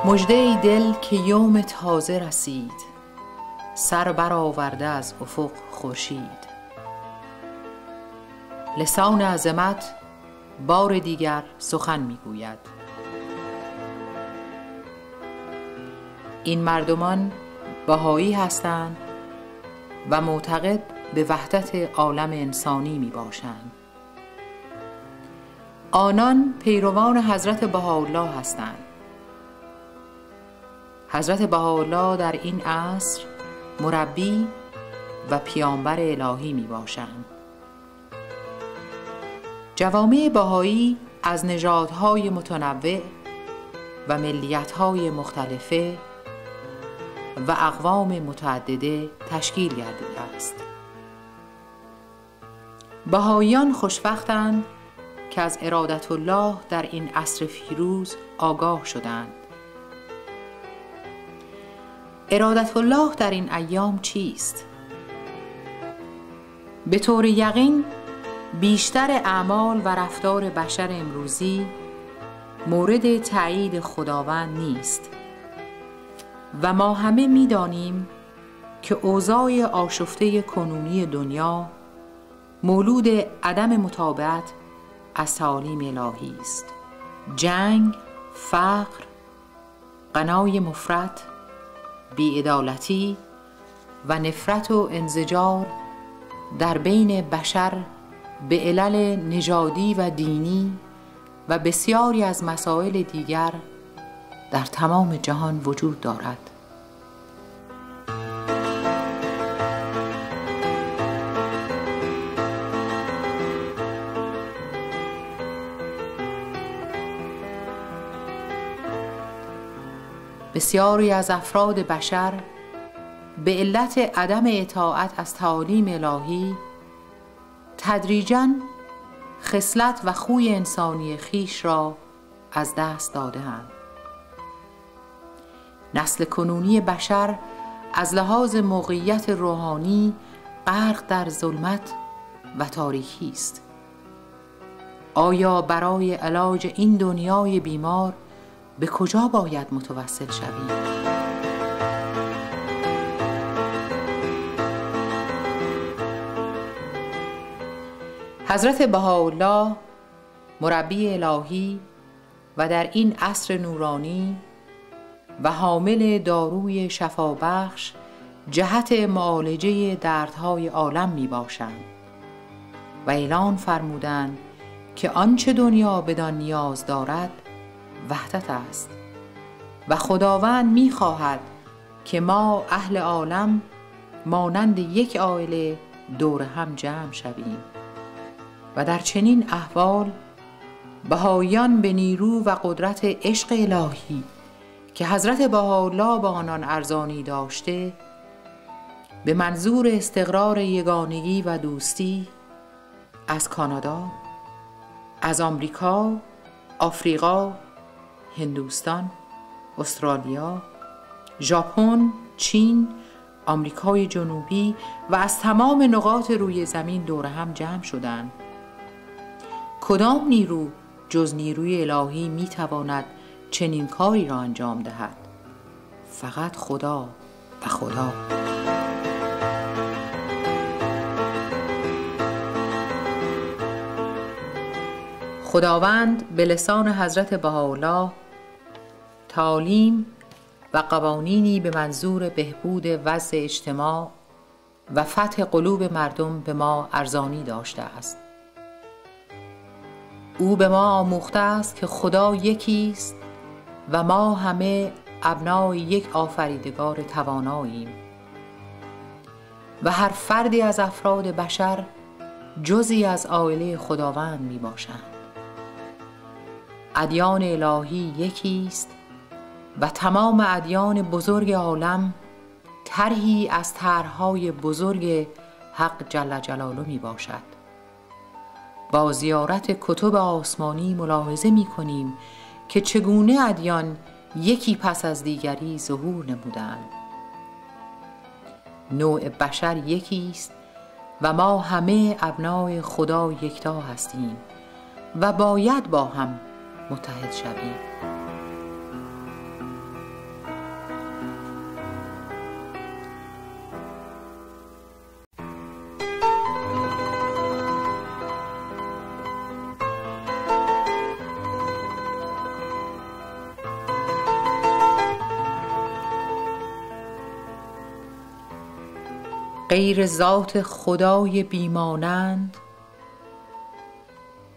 مژده ای دل که یوم تازه رسید، سر برآورده از افق خورشید. لسان عظمت بار دیگر سخن میگوید. این مردمان بهایی هستند و معتقد به وحدت عالم انسانی می باشند. آنان پیروان حضرت بهاءالله هستند. حضرت بهاءالله در این عصر مربی و پیامبر الهی می باشند. جوامع بهایی از نژادهای متنوع و ملیت‌های مختلفه و اقوام متعدده تشکیل گردیده است. بهاییان خوشبختند که از ارادت الله در این عصر فیروز آگاه شدند. ارادت الله در این ایام چیست؟ به طور یقین بیشتر اعمال و رفتار بشر امروزی مورد تأیید خداوند نیست و ما همه می‌دانیم که اوضاع آشفته کنونی دنیا مولود عدم مطابقت از تعالیم الهی است. جنگ، فقر، غنای مفرط، بی‌عدالتی و نفرت و انزجار در بین بشر به علل نژادی و دینی و بسیاری از مسائل دیگر در تمام جهان وجود دارد. بسیاری از افراد بشر به علت عدم اطاعت از تعالیم الهی تدریجاً خصلت و خوی انسانی خویش را از دست داده‌اند. نسل کنونی بشر از لحاظ موقعیت روحانی غرق در ظلمت و تاریکی است. آیا برای علاج این دنیای بیمار به کجا باید متوسل شویم؟ حضرت بهاءالله مربی الهی و در این عصر نورانی و حامل داروی شفابخش جهت معالجه دردهای عالم می باشند و اعلان فرمودند که آنچه دنیا بدان نیاز دارد وحدت است و خداوند می خواهد که ما اهل عالم مانند یک عائله دور هم جمع شویم و در چنین احوال بهاییان به نیرو و قدرت عشق الهی که حضرت بهاءالله به آنان ارزانی داشته به منظور استقرار یگانگی و دوستی از کانادا، از آمریکا، آفریقا، هندوستان، استرالیا، ژاپن، چین، آمریکای جنوبی و از تمام نقاط روی زمین دور هم جمع شدند. کدام نیرو جز نیروی الهی می تواند چنین کاری را انجام دهد؟ فقط خدا و خدا. خداوند به لسان حضرت بهاءالله تعالیم و قوانینی به منظور بهبود وضع اجتماع و فتح قلوب مردم به ما ارزانی داشته است. او به ما آموخته است که خدا یکی است و ما همه ابنای یک آفریدگار تواناییم و هر فردی از افراد بشر جزئی از عائله خداوند می باشند. ادیان الهی یکی است و تمام ادیان بزرگ عالم طرحی از طرح‌های بزرگ حق جل جلاله می باشد. با زیارت کتب آسمانی ملاحظه می کنیم که چگونه ادیان یکی پس از دیگری ظهور نمودند. نوع بشر یکی است و ما همه ابنای خدا یکتا هستیم و باید با هم متحد شویم. غیر ذات خدای بیمانند،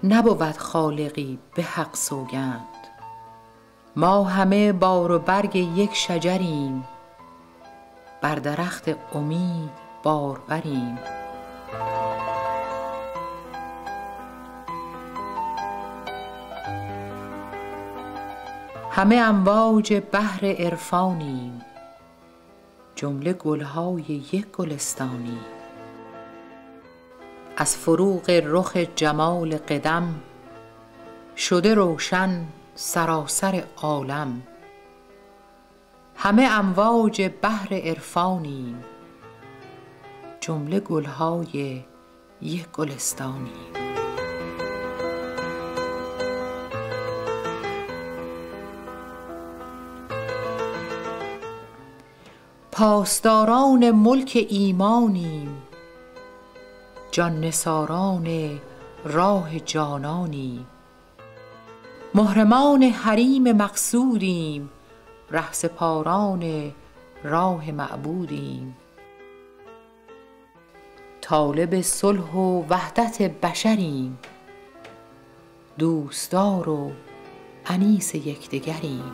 نبود خالقی به حق سوگند. ما همه بار و برگ یک شجریم، بر درخت امید باروریم. همه امواج بحر عرفانیم، جمله گلهای یک گلستانیم. از فروغ رخ جمال قدم، شده روشن سراسر عالم. همه امواج بحر عرفانیم، جمله گلهای یک گلستانیم. پاسداران ملک ایمانیم، جان نثاران راه جانانیم. محرمان حریم مقصودیم، رهسپاران راه معبودیم. طالب صلح و وحدت بشریم، دوستدار و انیس یکدیگریم.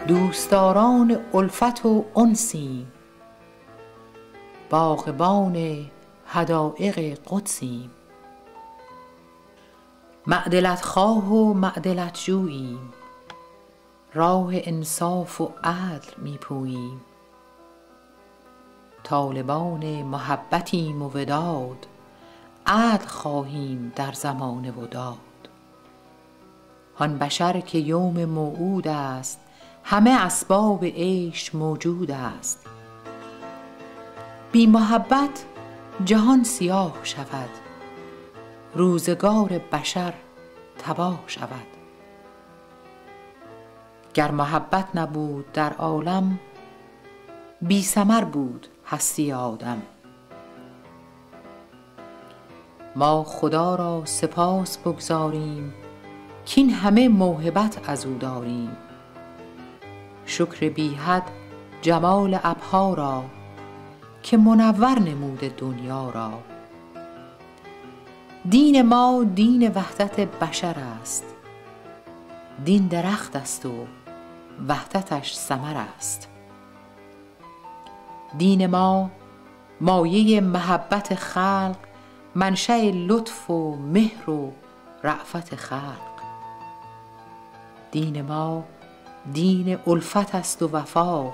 دوستداران الفت و انسیم، باغبان حدایق قدسیم. معدلت خواه و معدلت جوییم، راه انصاف و عدل می پوییم. طالبان محبتیم و وداد، عدل خواهیم در زمان وداد. آن بشر که یوم موعود است، همه اسباب عیش موجود است. بی محبت جهان سیاه شود، روزگار بشر تباه شود. گر محبت نبود در عالم، بی ثمر بود هستی آدم. ما خدا را سپاس بگزاریم، کین همه موهبت از او داریم. شکر بی حد جمال ابها را، که منور نموده دنیا را. دین ما دین وحدت بشر است، دین درخت است و وحدتش ثمر است. دین ما مایه محبت خلق، منشأ لطف و مهر و رأفت خلق. دین ما دین الفت است و وفاق،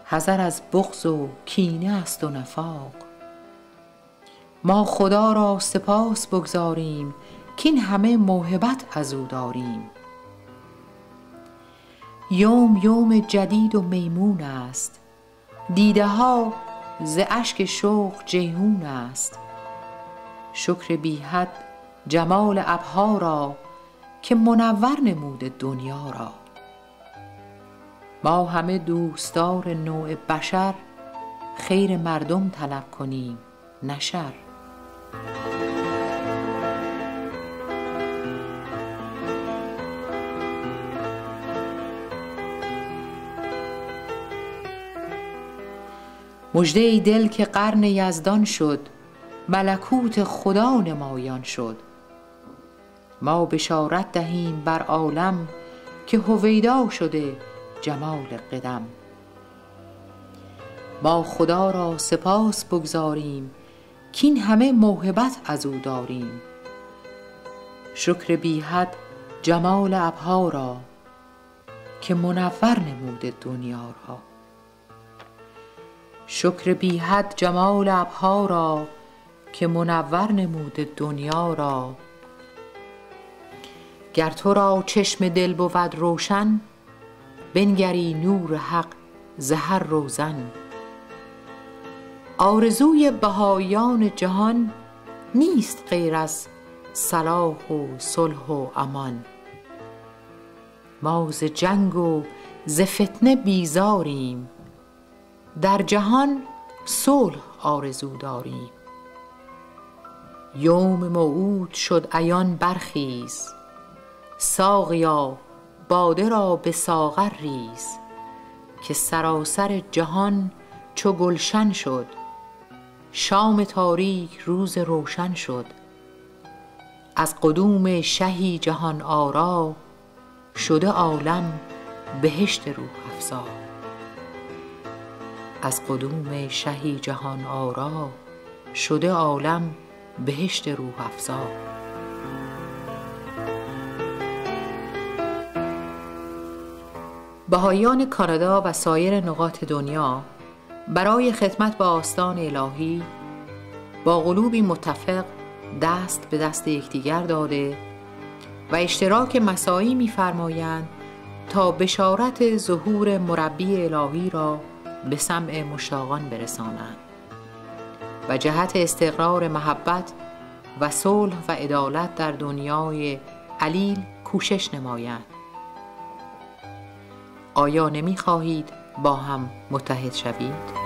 حذر از بغض و کینه است و نفاق. ما خدا را سپاس بگزاریم، کین همه موهبت از او داریم. یوم جدید و میمون است، دیده ها ز اشک شوق جیحون است. شکر بی حد جمال ابها را، که منور نموده دنیا را. ما همه دوستدار نوع بشر، خیر مردم طلب کنیم نه شر. مژده ای دل که قرن یزدان شد، ملکوت خدا نمایان شد. ما بشارت دهیم بر عالم، که هویدا شده جمال قدم. ما خدا را سپاس بگزاریم، کین همه موهبت از او داریم. شکر بی حد جمال ابها را، که منور نموده دنیا را. شکر بی حد جمال ابها را، که منور نموده دنیا را. گر تو را چشم دل بود روشن، بنگری نور حق ز هر روزن. آرزوی بهایان جهان، نیست غیر از صلاح و صلح و امان. ما ز جنگ و ز فتنه بیزاریم، در جهان صلح آرزو داریم. یوم موعود شد عیان برخیز، ساقیا باده را به ساغر ریز، که سراسر جهان چو گلشن شد. شام تاریک روز روشن شد، از قدوم شهی جهان آرا، شده عالم بهشت روح افزا. از قدوم شهی جهان آرا، شده عالم بهشت روح افزا. بهائیان کانادا و سایر نقاط دنیا برای خدمت به آستان الهی با قلوبی متفق دست به دست یکدیگر داده و اشتراک مساعی می‌فرمایند تا بشارت ظهور مربی الهی را به سمع مشتاقان برسانند و جهت استقرار محبت و صلح و عدالت در دنیای علیل کوشش نمایند. آیا نمی‌خواهید با هم متحد شوید؟